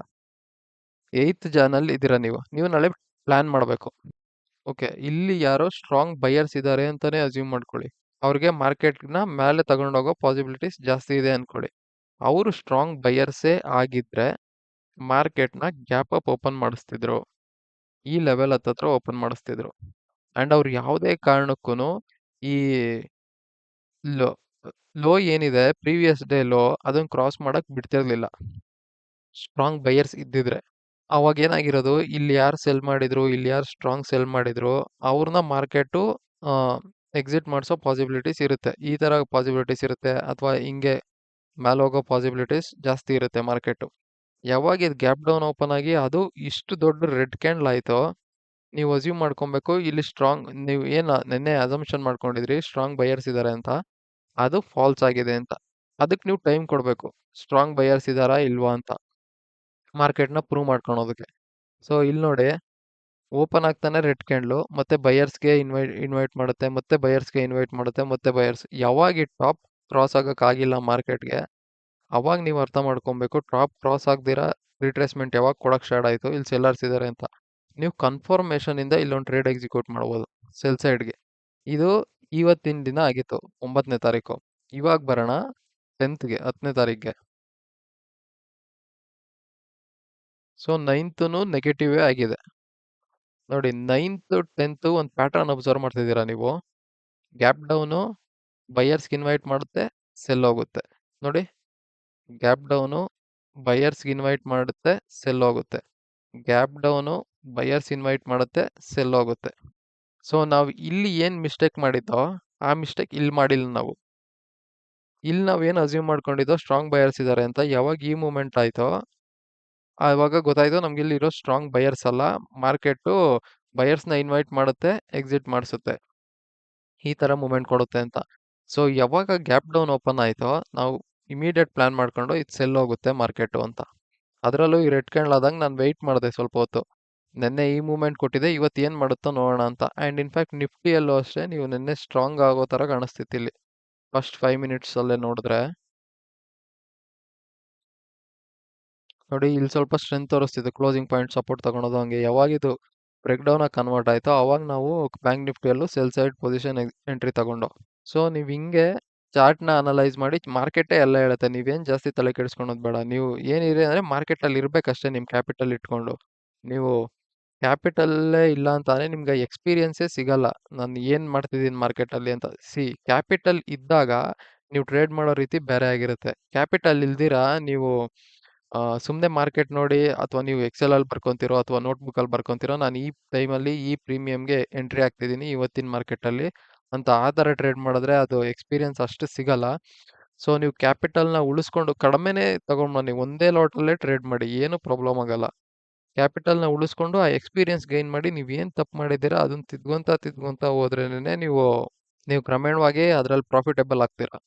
8th ಜಾನ್ ಅಲ್ಲಿ ಇದ್ದೀರಾ ನೀವು. ನೀವು ನಾಳೆ ಪ್ಲಾನ್ ಮಾಡಬೇಕು. ಓಕೆ, ಇಲ್ಲಿ ಯಾರೋ ಸ್ಟ್ರಾಂಗ್ ಬೈಯರ್ಸ್ ಇದ್ದಾರೆ ಅಂತಾನೆ ಅಸ್ಯೂಮ್ ಮಾಡ್ಕೊಳ್ಳಿ. ಅವ್ರಿಗೆ ಮಾರ್ಕೆಟ್ನ ಮೇಲೆ ತಗೊಂಡೋಗೋ ಪಾಸಿಬಿಲಿಟೀಸ್ ಜಾಸ್ತಿ ಇದೆ ಅನ್ಕೊಳ್ಳಿ. ಅವರು ಸ್ಟ್ರಾಂಗ್ ಬೈಯರ್ಸೇ ಆಗಿದ್ರೆ ಮಾರ್ಕೆಟ್ನ ಗ್ಯಾಪ್ ಅಪ್ ಓಪನ್ ಮಾಡಿಸ್ತಿದ್ರು, ಈ ಲೆವೆಲ್ ಹತ್ತತ್ರ ಓಪನ್ ಮಾಡಿಸ್ತಿದ್ರು. ಅಂಡ್ ಅವ್ರು ಯಾವುದೇ ಕಾರಣಕ್ಕೂ ಈ ಲೋ ಲೋ ಏನಿದೆ ಪ್ರೀವಿಯಸ್ ಡೇ ಲೋ ಅದನ್ನ ಕ್ರಾಸ್ ಮಾಡಕ್ ಬಿಡ್ತಿರ್ಲಿಲ್ಲ, ಸ್ಟ್ರಾಂಗ್ ಬೈಯರ್ಸ್ ಇದ್ದಿದ್ರೆ. ಅವಾಗ ಏನಾಗಿರೋದು, ಇಲ್ಲಿ ಯಾರು ಸೆಲ್ ಮಾಡಿದ್ರು, ಇಲ್ಲಿ ಯಾರು ಸ್ಟ್ರಾಂಗ್ ಸೆಲ್ ಮಾಡಿದ್ರು, ಅವ್ರನ್ನ ಮಾರ್ಕೆಟು ಎಕ್ಸಿಟ್ ಮಾಡಿಸೋ ಪಾಸಿಬಿಲಿಟೀಸ್ ಇರುತ್ತೆ. ಈ ತರ ಪಾಸಿಬಿಲಿಟೀಸ್ ಇರುತ್ತೆ, ಅಥವಾ ಹಿಂಗೆ ಮೇಲೆ ಹೋಗೋ ಪಾಸಿಬಿಲಿಟೀಸ್ ಜಾಸ್ತಿ ಇರುತ್ತೆ ಮಾರ್ಕೆಟು. ಯಾವಾಗ ಇದು ಗ್ಯಾಪ್ ಡೌನ್ ಓಪನ್ ಆಗಿ ಅದು ಇಷ್ಟು ದೊಡ್ಡ ರೆಡ್ ಕ್ಯಾಂಡಲ್ ಆಯ್ತೋ, ನೀವು ಅಸ್ಯೂಮ್ ಮಾಡ್ಕೊಬೇಕು ಇಲ್ಲಿ ಸ್ಟ್ರಾಂಗ್, ನೀವು ಏನ್ ನಿನ್ನೆ ಅಸಂಪ್ಷನ್ ಮಾಡ್ಕೊಂಡಿದ್ರಿ ಸ್ಟ್ರಾಂಗ್ ಬೈಯರ್ಸ್ ಇದಾರೆ ಅಂತ, ಅದು ಫಾಲ್ಸ್ ಆಗಿದೆ ಅಂತ. ಅದಕ್ಕೆ ನೀವು ಟೈಮ್ ಕೊಡ್ಬೇಕು, ಸ್ಟ್ರಾಂಗ್ ಬೈಯರ್ಸ್ ಇದಾರಾ ಇಲ್ವಾ ಅಂತ ಮಾರ್ಕೆಟ್ನ ಪ್ರೂವ್ ಮಾಡ್ಕೊಳೋದಕ್ಕೆ. ಸೊ ಇಲ್ಲಿ ನೋಡಿ, ಓಪನ್ ಆಗ್ತಾನೆ ರೆಡ್ ಕ್ಯಾಂಡ್ಲು ಮತ್ತೆ ಬಯರ್ಸ್ಗೆ ಇನ್ವೈಟ್ ಮಾಡುತ್ತೆ, ಮತ್ತೆ ಬಯರ್ಸ್ಗೆ ಇನ್ವೈಟ್ ಮಾಡುತ್ತೆ, ಮತ್ತೆ ಬಯರ್ಸ್. ಯಾವಾಗ ಈ ಟಾಪ್ ಕ್ರಾಸ್ ಆಗಕ್ಕಾಗಿಲ್ಲ ಮಾರ್ಕೆಟ್ಗೆ, ಅವಾಗ ನೀವು ಅರ್ಥ ಮಾಡ್ಕೊಬೇಕು ಟಾಪ್ ಕ್ರಾಸ್ ಆಗ್ದಿರಾ ರಿಟ್ರೇಸ್ಮೆಂಟ್ ಯಾವಾಗ ಕೊಡಕ್ ಸ್ಟಾರ್ಟ್ ಆಯ್ತು, ಇಲ್ಲಿ ಸೆಲ್ಲರ್ಸ್ ಇದಾರೆ ಅಂತ. ನೀವು ಕನ್ಫರ್ಮೇಶನ್ ಇಂದ ಇಲ್ಲೊಂದು ಟ್ರೇಡ್ ಎಕ್ಸಿಕ್ಯೂಟ್ ಮಾಡ್ಬೋದು ಸೆಲ್ ಸೈಡ್ಗೆ. ಇದು ಇವತ್ತಿನ ದಿನ ಆಗಿತ್ತು, 9ನೇ ತಾರೀಕು. ಇವಾಗ ಬರೋಣ 10ಗೆ, 10ನೇ ತಾರೀಕಿಗೆ. ಸೊ 9ನು ನೆಗೆಟಿವೇ ಆಗಿದೆ. ನೋಡಿ 9th 10th ಒಂದು ಪ್ಯಾಟರ್ನ್ ಅಬ್ಸರ್ವ್ ಮಾಡ್ತಿದ್ದೀರಾ ನೀವು. ಗ್ಯಾಪ್ ಡೌನು ಬೈಯರ್ಸ್ಗೆ ಇನ್ವೈಟ್ ಮಾಡುತ್ತೆ, ಸೆಲ್ ಹೋಗುತ್ತೆ. ನೋಡಿ, ಗ್ಯಾಪ್ ಡೌನು ಬೈಯರ್ಸ್ಗೆ ಇನ್ವೈಟ್ ಮಾಡುತ್ತೆ, ಸೆಲ್ ಹೋಗುತ್ತೆ. ಗ್ಯಾಪ್ ಡೌನು ಬೈಯರ್ಸ್ ಇನ್ವೈಟ್ ಮಾಡುತ್ತೆ, ಸೆಲ್ ಹೋಗುತ್ತೆ. ಸೊ ನಾವು ಇಲ್ಲಿ ಏನ್ ಮಿಸ್ಟೇಕ್ ಮಾಡಿದ್ದೋ ಆ ಮಿಸ್ಟೇಕ್ ಇಲ್ಲಿ ಮಾಡಿಲ್ಲ ನಾವು. ಇಲ್ಲಿ ನಾವೇನು ಅಸ್ಯೂಮ್ ಮಾಡ್ಕೊಂಡಿದ್ದೋ ಸ್ಟ್ರಾಂಗ್ ಬೈಯರ್ಸ್ ಇದಾರೆ ಅಂತ. ಯಾವಾಗ ಈ ಮೂಮೆಂಟ್ ಆಯ್ತೋ ಆವಾಗ ಗೊತ್ತಾಯ್ತು ನಮ್ಗೆ ಇಲ್ಲಿ ಇರೋ ಸ್ಟ್ರಾಂಗ್ ಬೈಯರ್ಸ್ ಅಲ್ಲ, ಮಾರ್ಕೆಟ್ ಬೈಯರ್ಸ್ನ ಇನ್ವೈಟ್ ಮಾಡುತ್ತೆ, ಎಕ್ಸಿಟ್ ಮಾಡಿಸುತ್ತೆ, ಈ ತರ ಮೂಮೆಂಟ್ ಕೊಡುತ್ತೆ ಅಂತ. ಸೊ ಯಾವಾಗ ಗ್ಯಾಪ್ ಡೌನ್ ಓಪನ್ ಆಯ್ತೋ ನಾವು ಇಮಿಡಿಯೇಟ್ ಪ್ಲಾನ್ ಮಾಡ್ಕೊಂಡು ಇದು ಸೆಲ್ ಹೋಗುತ್ತೆ ಮಾರ್ಕೆಟ್ ಅಂತ. ಅದರಲ್ಲೂ ಈ ರೆಡ್ ಕ್ಯಾಂಡಲ್ ಆದಾಗ ನಾನು ವೆಯ್ಟ್ ಮಾಡಿದೆ ಸ್ವಲ್ಪ ಹೊತ್ತು. ನೆನ್ನೆ ಈ ಮೂಮೆಂಟ್ ಕೊಟ್ಟಿದೆ, ಇವತ್ತು ಏನ್ ಮಾಡುತ್ತೋ ನೋಡೋಣ ಅಂತ. ಅಂಡ್ ಇನ್ಫ್ಯಾಕ್ಟ್ ನಿಫ್ಟಿಯಲ್ಲೂ ಅಷ್ಟೇ ನೀವು ನೆನ್ನೆ ಸ್ಟ್ರಾಂಗ್ ಆಗೋ ತರ ಕಾಣಿಸ್ತಿತ್ತು ಇಲ್ಲಿ. ಫಸ್ಟ್ 5 ಮಿನಿಟ್ಸ್ ಅಲ್ಲೇ ನೋಡಿದ್ರೆ ನೋಡಿ, ಇಲ್ಲಿ ಸ್ವಲ್ಪ ಸ್ಟ್ರೆಂತ್ ತೋರಿಸ್ತಿದೆ, ಕ್ಲೋಸಿಂಗ್ ಪಾಯಿಂಟ್ ಸಪೋರ್ಟ್ ತಗೊಳೋದು ಹಂಗೆ. ಯಾವಾಗ ಇದು ಬ್ರೇಕ್ ಡೌನ್ ಆಗಿ ಕನ್ವರ್ಟ್ ಆಯ್ತೋ ಅವಾಗ ನಾವು ಬ್ಯಾಂಕ್ ನಿಫ್ಟಿಯಲ್ಲೂ ಸೆಲ್ ಸೈಡ್ ಪೊಸಿಷನ್ ಎಂಟ್ರಿ ತಗೊಂಡು. ಸೊ ನೀವು ಹಿಂಗೆ ಚಾರ್ಟ್ನ ಅನಲೈಸ್ ಮಾಡಿ, ಮಾರ್ಕೆಟೇ ಎಲ್ಲ ಹೇಳುತ್ತೆ, ನೀವೇನು ಜಾಸ್ತಿ ತಲೆ ಕೆಡಿಸ್ಕೊಳೋದು ಬೇಡ. ನೀವು ಏನಿದೆ ಅಂದರೆ ಮಾರ್ಕೆಟಲ್ಲಿ ಇರಬೇಕಷ್ಟೇ ನಿಮ್ಮ ಕ್ಯಾಪಿಟಲ್ ಇಟ್ಕೊಂಡು. ನೀವು ಕ್ಯಾಪಿಟಲ್ಲೇ ಇಲ್ಲ ಅಂತಾನೆ ನಿಮ್ಗೆ ಎಕ್ಸ್ಪೀರಿಯನ್ಸೇ ಸಿಗಲ್ಲ, ನಾನು ಏನು ಮಾಡ್ತಿದ್ದೀನಿ ಮಾರ್ಕೆಟಲ್ಲಿ ಅಂತ. ಕ್ಯಾಪಿಟಲ್ ಇದ್ದಾಗ ನೀವು ಟ್ರೇಡ್ ಮಾಡೋ ರೀತಿ ಬೇರೆ ಆಗಿರುತ್ತೆ. ಕ್ಯಾಪಿಟಲ್ ಇಲ್ದಿರಾ ನೀವು ಸುಮ್ಮನೆ ಮಾರ್ಕೆಟ್ ನೋಡಿ, ಅಥವಾ ನೀವು ಎಕ್ಸೆಲಲ್ಲಿ ಬರ್ಕೊತಿರೋ ಅಥವಾ ನೋಟ್ಬುಕ್ಕಲ್ಲಿ ಬರ್ಕೊತಿರೋ, ನಾನು ಈ ಟೈಮಲ್ಲಿ ಈ ಪ್ರೀಮಿಯಮ್ಗೆ ಎಂಟ್ರಿ ಆಗ್ತಿದ್ದೀನಿ ಇವತ್ತಿನ ಮಾರ್ಕೆಟಲ್ಲಿ ಅಂತ ಆ ಥರ ಟ್ರೇಡ್ ಮಾಡಿದ್ರೆ ಅದು ಎಕ್ಸ್ಪೀರಿಯನ್ಸ್ ಅಷ್ಟು ಸಿಗಲ್ಲ. ಸೊ ನೀವು ಕ್ಯಾಪಿಟಲ್ನ ಉಳಿಸ್ಕೊಂಡು ಕಡಿಮೆನೇ ತಗೊಂಡು ಬನ್ನಿ, ಒಂದೇ ಲಾಟಲ್ಲೇ ಟ್ರೇಡ್ ಮಾಡಿ, ಏನು ಪ್ರಾಬ್ಲಮ್ ಆಗಲ್ಲ. ಕ್ಯಾಪಿಟಲ್ನ ಉಳಿಸ್ಕೊಂಡು ಆ ಎಕ್ಸ್ಪೀರಿಯನ್ಸ್ ಗೈನ್ ಮಾಡಿ, ನೀವು ಏನು ತಪ್ಪು ಮಾಡಿದ್ದೀರಾ ಅದನ್ನ ತಿದ್ಕೊಂತ ಹೋದ್ರೇನೆ ನೀವು ಕ್ರಮೇಣವಾಗಿ ಅದರಲ್ಲಿ ಪ್ರಾಫಿಟೇಬಲ್ ಆಗ್ತೀರಾ.